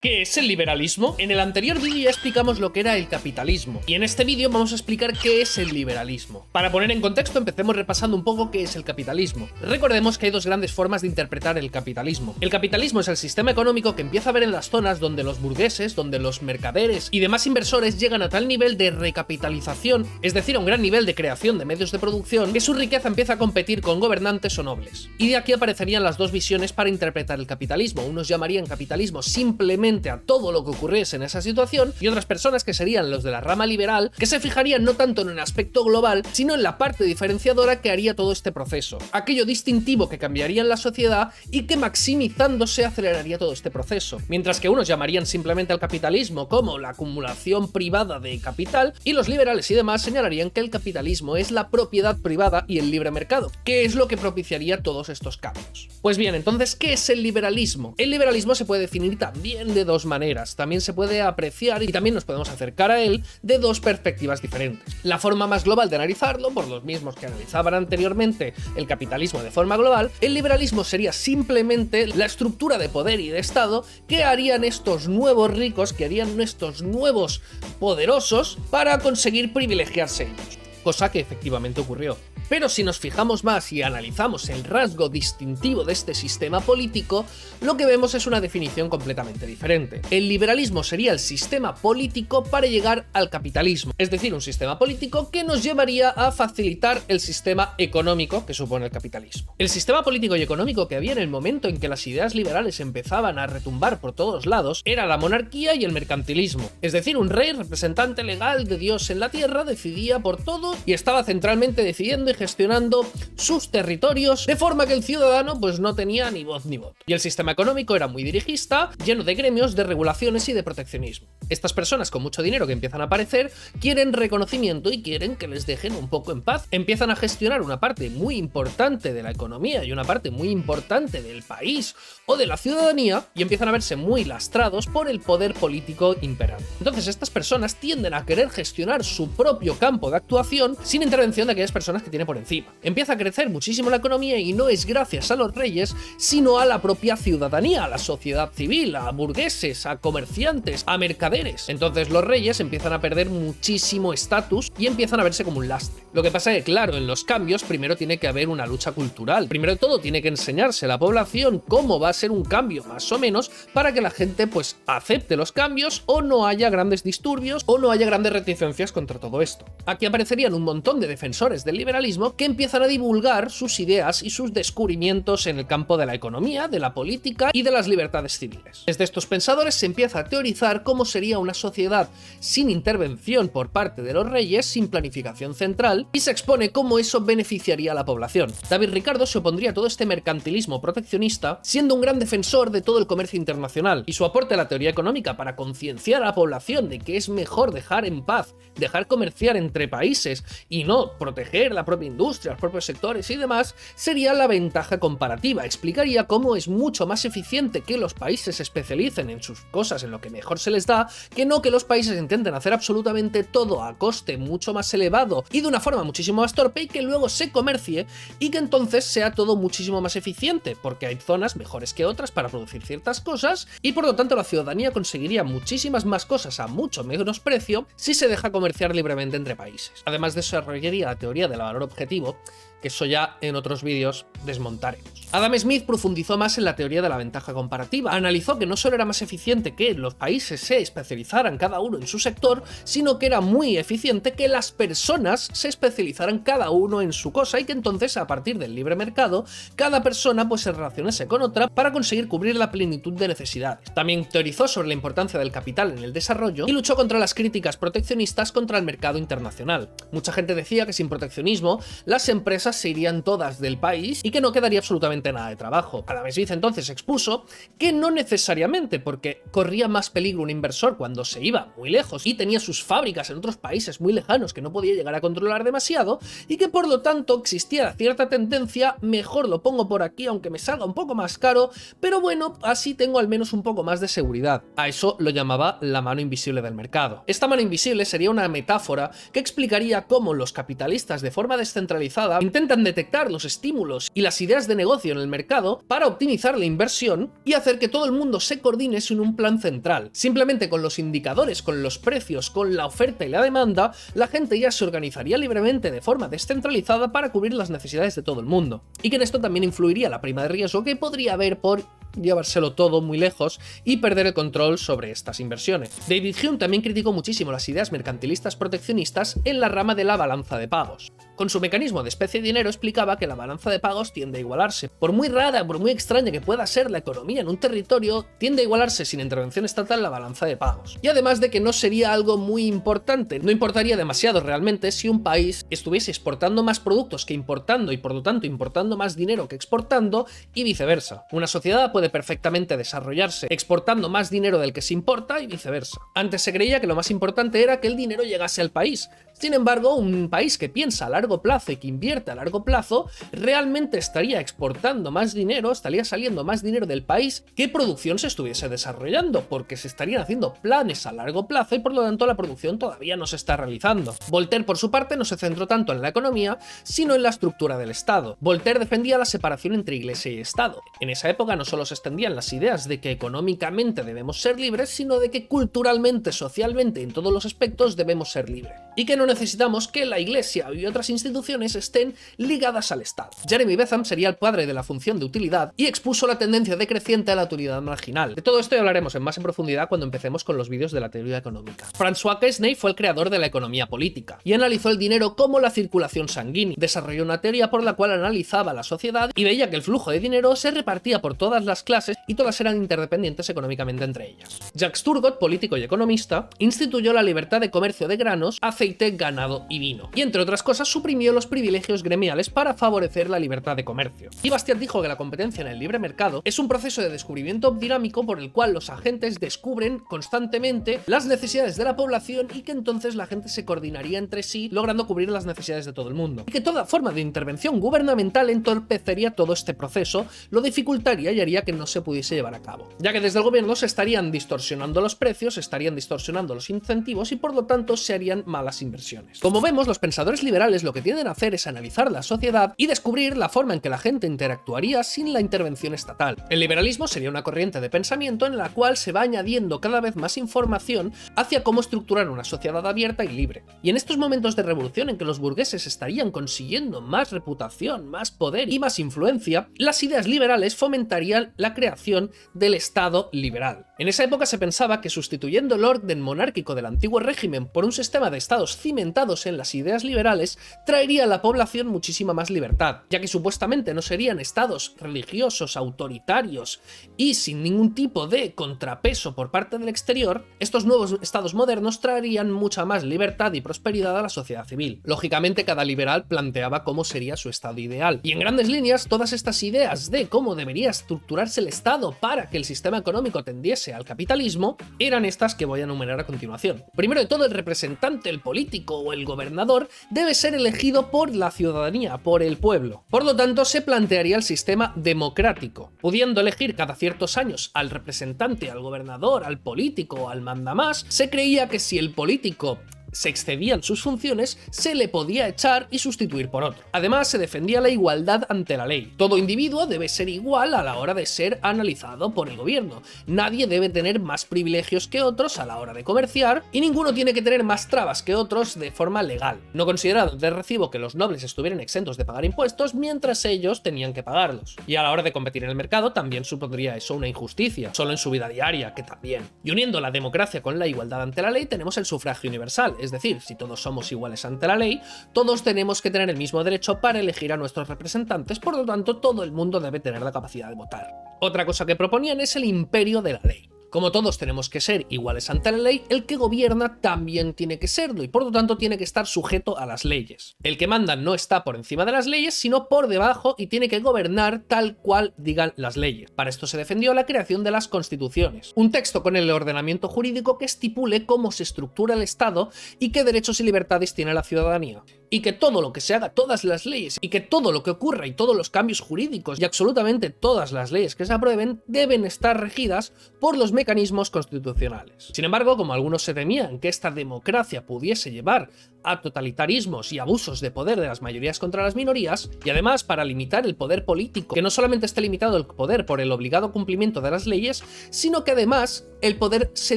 ¿Qué es el liberalismo? En el anterior vídeo ya explicamos lo que era el capitalismo, y en este vídeo vamos a explicar qué es el liberalismo. Para poner en contexto, empecemos repasando un poco qué es el capitalismo. Recordemos que hay dos grandes formas de interpretar el capitalismo. El capitalismo es el sistema económico que empieza a ver en las zonas donde los burgueses, donde los mercaderes y demás inversores llegan a tal nivel de recapitalización, es decir, a un gran nivel de creación de medios de producción, que su riqueza empieza a competir con gobernantes o nobles. Y de aquí aparecerían las dos visiones para interpretar el capitalismo. Unos llamarían capitalismo simplemente a todo lo que ocurriese en esa situación, y otras personas que serían los de la rama liberal, que se fijarían no tanto en el aspecto global, sino en la parte diferenciadora que haría todo este proceso, aquello distintivo que cambiaría en la sociedad y que maximizándose aceleraría todo este proceso. Mientras que unos llamarían simplemente al capitalismo como la acumulación privada de capital, y los liberales y demás señalarían que el capitalismo es la propiedad privada y el libre mercado, que es lo que propiciaría todos estos cambios. Pues bien, entonces, ¿qué es el liberalismo? El liberalismo se puede definir también de dos maneras, también se puede apreciar y también nos podemos acercar a él de dos perspectivas diferentes. La forma más global de analizarlo, por los mismos que analizaban anteriormente el capitalismo de forma global, el liberalismo sería simplemente la estructura de poder y de Estado que harían estos nuevos ricos, que harían estos nuevos poderosos para conseguir privilegiarse ellos, cosa que efectivamente ocurrió. Pero si nos fijamos más y analizamos el rasgo distintivo de este sistema político, lo que vemos es una definición completamente diferente. El liberalismo sería el sistema político para llegar al capitalismo, es decir, un sistema político que nos llevaría a facilitar el sistema económico que supone el capitalismo. El sistema político y económico que había en el momento en que las ideas liberales empezaban a retumbar por todos lados era la monarquía y el mercantilismo, es decir, un rey representante legal de Dios en la tierra decidía por todo y estaba centralmente decidiendo y gestionando sus territorios, de forma que el ciudadano pues no tenía ni voz ni voto. Y el sistema económico era muy dirigista, lleno de gremios, de regulaciones y de proteccionismo. Estas personas con mucho dinero que empiezan a aparecer quieren reconocimiento y quieren que les dejen un poco en paz. Empiezan a gestionar una parte muy importante de la economía y una parte muy importante del país o de la ciudadanía y empiezan a verse muy lastrados por el poder político imperante. Entonces estas personas tienden a querer gestionar su propio campo de actuación sin intervención de aquellas personas que tienen por encima. Empieza a crecer muchísimo la economía y no es gracias a los reyes, sino a la propia ciudadanía, a la sociedad civil, a burgueses, a comerciantes, a mercaderes. Entonces los reyes empiezan a perder muchísimo estatus y empiezan a verse como un lastre. Lo que pasa es que, claro, en los cambios primero tiene que haber una lucha cultural. Primero de todo tiene que enseñarse a la población cómo va a ser un cambio más o menos para que la gente pues acepte los cambios o no haya grandes disturbios o no haya grandes reticencias contra todo esto. Aquí aparecerían un montón de defensores del liberalismo que empiezan a divulgar sus ideas y sus descubrimientos en el campo de la economía, de la política y de las libertades civiles. Desde estos pensadores se empieza a teorizar cómo sería una sociedad sin intervención por parte de los reyes, sin planificación central, y se expone cómo eso beneficiaría a la población. David Ricardo se opondría a todo este mercantilismo proteccionista, siendo un gran defensor de todo el comercio internacional, y su aporte a la teoría económica para concienciar a la población de que es mejor dejar en paz, dejar comerciar entre países y no proteger la propia industria, los propios sectores y demás, sería la ventaja comparativa. Explicaría cómo es mucho más eficiente que los países se especialicen en sus cosas, en lo que mejor se les da, que no que los países intenten hacer absolutamente todo a coste mucho más elevado y de una forma muchísimo más torpe y que luego se comercie y que entonces sea todo muchísimo más eficiente, porque hay zonas mejores que otras para producir ciertas cosas y por lo tanto la ciudadanía conseguiría muchísimas más cosas a mucho menos precio si se deja comerciar libremente entre países. Además desarrollaría la teoría del valor objetivo, que eso ya en otros vídeos desmontaremos. Adam Smith profundizó más en la teoría de la ventaja comparativa. Analizó que no solo era más eficiente que los países se especializaran cada uno en su sector, sino que era muy eficiente que las personas se especializaran cada uno en su cosa y que entonces a partir del libre mercado cada persona pues se relacionase con otra para conseguir cubrir la plenitud de necesidades. También teorizó sobre la importancia del capital en el desarrollo y luchó contra las críticas proteccionistas contra el mercado internacional. Mucha gente decía que sin proteccionismo las empresas se irían todas del país y que no quedaría absolutamente nada de trabajo. Adam Smith entonces expuso que no necesariamente, porque corría más peligro un inversor cuando se iba muy lejos y tenía sus fábricas en otros países muy lejanos que no podía llegar a controlar demasiado y que por lo tanto existía cierta tendencia, mejor lo pongo por aquí aunque me salga un poco más caro, pero bueno, así tengo al menos un poco más de seguridad. A eso lo llamaba la mano invisible del mercado. Esta mano invisible sería una metáfora que explicaría cómo los capitalistas de forma descentralizada intentan intentan detectar los estímulos y las ideas de negocio en el mercado para optimizar la inversión y hacer que todo el mundo se coordine sin un plan central. Simplemente con los indicadores, con los precios, con la oferta y la demanda, la gente ya se organizaría libremente de forma descentralizada para cubrir las necesidades de todo el mundo. Y que en esto también influiría la prima de riesgo que podría haber por llevárselo todo muy lejos y perder el control sobre estas inversiones. David Hume también criticó muchísimo las ideas mercantilistas proteccionistas en la rama de la balanza de pagos. Con su mecanismo de especie de dinero explicaba que la balanza de pagos tiende a igualarse. Por muy rara, por muy extraña que pueda ser la economía en un territorio, tiende a igualarse sin intervención estatal la balanza de pagos. Y además de que no sería algo muy importante, no importaría demasiado realmente si un país estuviese exportando más productos que importando y por lo tanto importando más dinero que exportando y viceversa. Una sociedad puede perfectamente desarrollarse exportando más dinero del que se importa y viceversa. Antes se creía que lo más importante era que el dinero llegase al país. Sin embargo, un país que piensa a largo plazo y que invierte a largo plazo realmente estaría exportando más dinero, estaría saliendo más dinero del país que producción se estuviese desarrollando, porque se estarían haciendo planes a largo plazo y por lo tanto la producción todavía no se está realizando. Voltaire, por su parte, no se centró tanto en la economía, sino en la estructura del Estado. Voltaire defendía la separación entre Iglesia y Estado. En esa época no solo se extendían las ideas de que económicamente debemos ser libres, sino de que culturalmente, socialmente, en todos los aspectos debemos ser libres. Y que no necesitamos que la Iglesia y otras instituciones estén ligadas al Estado. Jeremy Bentham sería el padre de la función de utilidad y expuso la tendencia decreciente a la utilidad marginal. De todo esto ya hablaremos más en profundidad cuando empecemos con los vídeos de la teoría económica. François Quesnay fue el creador de la economía política y analizó el dinero como la circulación sanguínea. Desarrolló una teoría por la cual analizaba la sociedad y veía que el flujo de dinero se repartía por todas las clases y todas eran interdependientes económicamente entre ellas. Jacques Turgot, político y economista, instituyó la libertad de comercio de granos, aceite, ganado y vino, y entre otras cosas suprimió los privilegios gremiales para favorecer la libertad de comercio. Y Bastiat dijo que la competencia en el libre mercado es un proceso de descubrimiento dinámico por el cual los agentes descubren constantemente las necesidades de la población y que entonces la gente se coordinaría entre sí logrando cubrir las necesidades de todo el mundo. Y que toda forma de intervención gubernamental entorpecería todo este proceso, lo dificultaría y haría que no se pudiese llevar a cabo, ya que desde el gobierno se estarían distorsionando los precios, se estarían distorsionando los incentivos y por lo tanto se harían malas inversiones. Como vemos, los pensadores liberales lo que tienden a hacer es analizar la sociedad y descubrir la forma en que la gente interactuaría sin la intervención estatal. El liberalismo sería una corriente de pensamiento en la cual se va añadiendo cada vez más información hacia cómo estructurar una sociedad abierta y libre. Y en estos momentos de revolución en que los burgueses estarían consiguiendo más reputación, más poder y más influencia, las ideas liberales fomentarían la creación del Estado liberal. En esa época se pensaba que sustituyendo el orden monárquico del antiguo régimen por un sistema de estados cimentados en las ideas liberales, traería a la población muchísima más libertad, ya que supuestamente no serían estados religiosos, autoritarios y sin ningún tipo de contrapeso por parte del exterior. Estos nuevos estados modernos traerían mucha más libertad y prosperidad a la sociedad civil. Lógicamente, cada liberal planteaba cómo sería su estado ideal, y en grandes líneas todas estas ideas de cómo debería estructurarse el estado para que el sistema económico tendiese al capitalismo eran estas que voy a enumerar a continuación. Primero de todo, el representante, el político o el gobernador debe ser elegido por la ciudadanía, por el pueblo. Por lo tanto, se plantearía el sistema democrático, pudiendo elegir cada ciertos años al representante, al gobernador, al político o al mandamás. Se creía que si el político se excedían sus funciones, se le podía echar y sustituir por otro. Además, se defendía la igualdad ante la ley. Todo individuo debe ser igual a la hora de ser analizado por el gobierno. Nadie debe tener más privilegios que otros a la hora de comerciar y ninguno tiene que tener más trabas que otros de forma legal. No considerado de recibo que los nobles estuvieran exentos de pagar impuestos mientras ellos tenían que pagarlos. Y a la hora de competir en el mercado también supondría eso una injusticia, solo en su vida diaria, que también. Y uniendo la democracia con la igualdad ante la ley tenemos el sufragio universal. Es decir, si todos somos iguales ante la ley, todos tenemos que tener el mismo derecho para elegir a nuestros representantes, por lo tanto todo el mundo debe tener la capacidad de votar. Otra cosa que proponían es el imperio de la ley. Como todos tenemos que ser iguales ante la ley, el que gobierna también tiene que serlo y por lo tanto tiene que estar sujeto a las leyes. El que manda no está por encima de las leyes, sino por debajo y tiene que gobernar tal cual digan las leyes. Para esto se defendió la creación de las constituciones, un texto con el ordenamiento jurídico que estipule cómo se estructura el Estado y qué derechos y libertades tiene la ciudadanía. Y que todo lo que se haga, todas las leyes, y que todo lo que ocurra y todos los cambios jurídicos y absolutamente todas las leyes que se aprueben deben estar regidas por los mecanismos constitucionales. Sin embargo, como algunos se temían que esta democracia pudiese llevar a totalitarismos y abusos de poder de las mayorías contra las minorías, y además para limitar el poder político, que no solamente esté limitado el poder por el obligado cumplimiento de las leyes, sino que además el poder se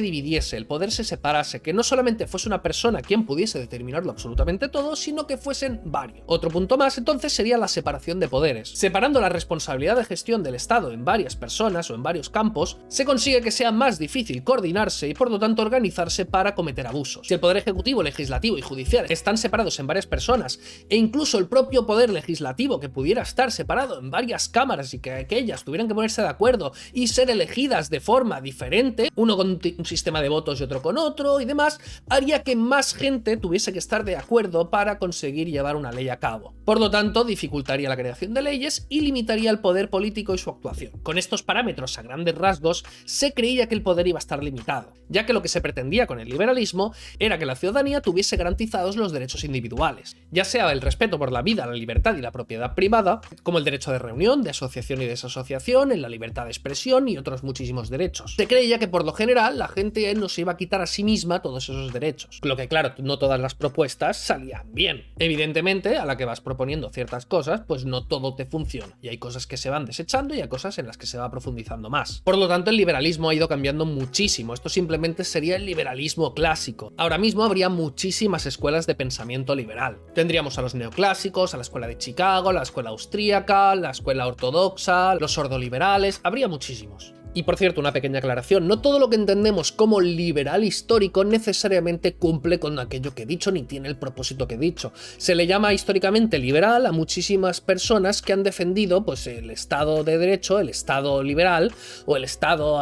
dividiese, el poder se separase, que no solamente fuese una persona quien pudiese determinarlo absolutamente todo, sino que fuesen varios. Otro punto más entonces sería la separación de poderes. Separando la responsabilidad de gestión del Estado en varias personas o en varios campos, se consigue que sea más difícil coordinarse y por lo tanto organizarse para cometer abusos. Si el poder ejecutivo, legislativo y judicial están separados en varias personas, e incluso el propio poder legislativo que pudiera estar separado en varias cámaras y que aquellas tuvieran que ponerse de acuerdo y ser elegidas de forma diferente, uno con un sistema de votos y otro con otro y demás, haría que más gente tuviese que estar de acuerdo para conseguir llevar una ley a cabo. Por lo tanto, dificultaría la creación de leyes y limitaría el poder político y su actuación. Con estos parámetros a grandes rasgos, se creía que el poder iba a estar limitado, ya que lo que se pretendía con el liberalismo era que la ciudadanía tuviese garantizados los derechos individuales, ya sea el respeto por la vida, la libertad y la propiedad privada, como el derecho de reunión, de asociación y desasociación, en la libertad de expresión y otros muchísimos derechos. Se creía que por lo general la gente no se iba a quitar a sí misma todos esos derechos, lo que claro, no todas las propuestas salían bien. Evidentemente, a la que vas proponiendo ciertas cosas, pues no todo te funciona, y hay cosas que se van desechando y hay cosas en las que se va profundizando más. Por lo tanto, el liberalismo ha ido cambiando muchísimo. Esto simplemente sería el liberalismo clásico. Ahora mismo habría muchísimas escuelas de pensamiento liberal. Tendríamos a los neoclásicos, a la escuela de Chicago, la escuela austríaca, la escuela ortodoxa, los ordoliberales, habría muchísimos. Y por cierto, una pequeña aclaración, no todo lo que entendemos como liberal histórico necesariamente cumple con aquello que he dicho ni tiene el propósito que he dicho. Se le llama históricamente liberal a muchísimas personas que han defendido pues, el Estado de Derecho, el Estado liberal o el Estado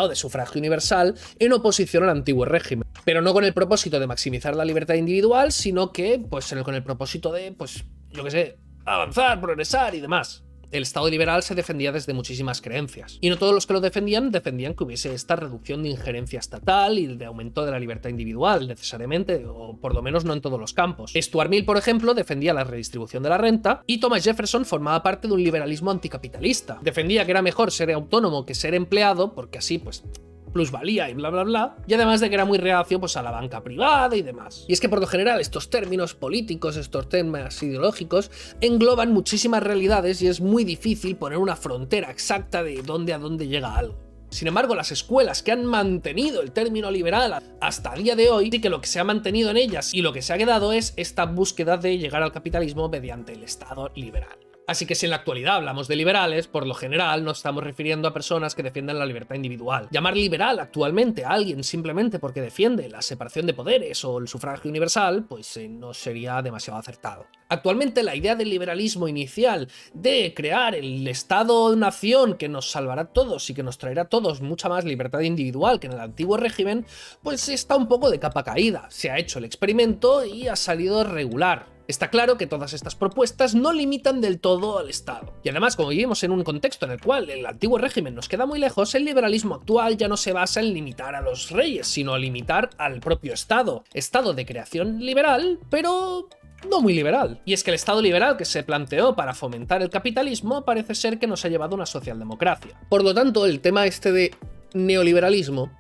de sufragio universal en oposición al antiguo régimen. Pero no con el propósito de maximizar la libertad individual, sino que pues, con el propósito de, pues, yo qué sé, avanzar, progresar y demás. El Estado liberal se defendía desde muchísimas creencias, y no todos los que lo defendían que hubiese esta reducción de injerencia estatal y de aumento de la libertad individual, necesariamente, o por lo menos no en todos los campos. Stuart Mill, por ejemplo, defendía la redistribución de la renta, y Thomas Jefferson formaba parte de un liberalismo anticapitalista. Defendía que era mejor ser autónomo que ser empleado, porque así, pues, plusvalía y bla bla bla, y además de que era muy reacio pues a la banca privada y demás. Y es que por lo general estos términos políticos, estos temas ideológicos engloban muchísimas realidades y es muy difícil poner una frontera exacta de dónde a dónde llega algo. Sin embargo, las escuelas que han mantenido el término liberal hasta el día de hoy, sí que lo que se ha mantenido en ellas y lo que se ha quedado es esta búsqueda de llegar al capitalismo mediante el Estado liberal. Así que si en la actualidad hablamos de liberales, por lo general nos estamos refiriendo a personas que defienden la libertad individual. Llamar liberal actualmente a alguien simplemente porque defiende la separación de poderes o el sufragio universal, pues no sería demasiado acertado. Actualmente la idea del liberalismo inicial de crear el Estado-nación que nos salvará a todos y que nos traerá a todos mucha más libertad individual que en el antiguo régimen, pues está un poco de capa caída. Se ha hecho el experimento y ha salido regular. Está claro que todas estas propuestas no limitan del todo al Estado. Y además, como vivimos en un contexto en el cual el antiguo régimen nos queda muy lejos, el liberalismo actual ya no se basa en limitar a los reyes, sino en limitar al propio Estado. Estado de creación liberal, pero no muy liberal. Y es que el Estado liberal que se planteó para fomentar el capitalismo parece ser que nos ha llevado a una socialdemocracia. Por lo tanto, el tema este de neoliberalismo,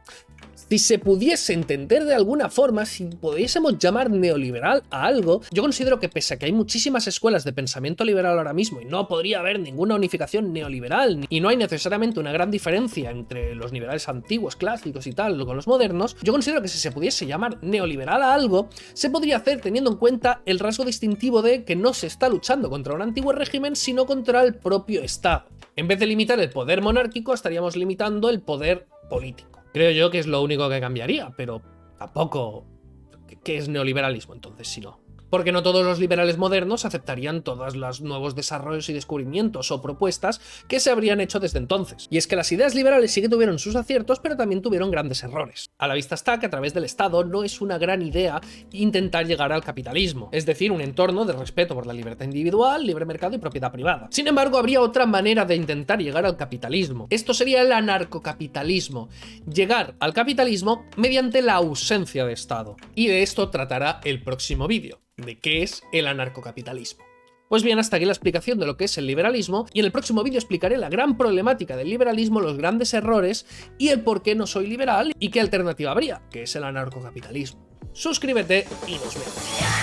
si se pudiese entender de alguna forma, si pudiésemos llamar neoliberal a algo, yo considero que pese a que hay muchísimas escuelas de pensamiento liberal ahora mismo y no podría haber ninguna unificación neoliberal y no hay necesariamente una gran diferencia entre los liberales antiguos, clásicos y tal con los modernos, yo considero que si se pudiese llamar neoliberal a algo, se podría hacer teniendo en cuenta el rasgo distintivo de que no se está luchando contra un antiguo régimen, sino contra el propio Estado. En vez de limitar el poder monárquico, estaríamos limitando el poder político. Creo yo que es lo único que cambiaría, pero tampoco... ¿Qué es neoliberalismo entonces si no? Porque no todos los liberales modernos aceptarían todos los nuevos desarrollos y descubrimientos o propuestas que se habrían hecho desde entonces. Y es que las ideas liberales sí que tuvieron sus aciertos, pero también tuvieron grandes errores. A la vista está que a través del Estado no es una gran idea intentar llegar al capitalismo, es decir, un entorno de respeto por la libertad individual, libre mercado y propiedad privada. Sin embargo, habría otra manera de intentar llegar al capitalismo. Esto sería el anarcocapitalismo, llegar al capitalismo mediante la ausencia de Estado. Y de esto tratará el próximo vídeo, de qué es el anarcocapitalismo. Pues bien, hasta aquí la explicación de lo que es el liberalismo, y en el próximo vídeo explicaré la gran problemática del liberalismo, los grandes errores y el por qué no soy liberal y qué alternativa habría, que es el anarcocapitalismo. suscríbete y nos vemos.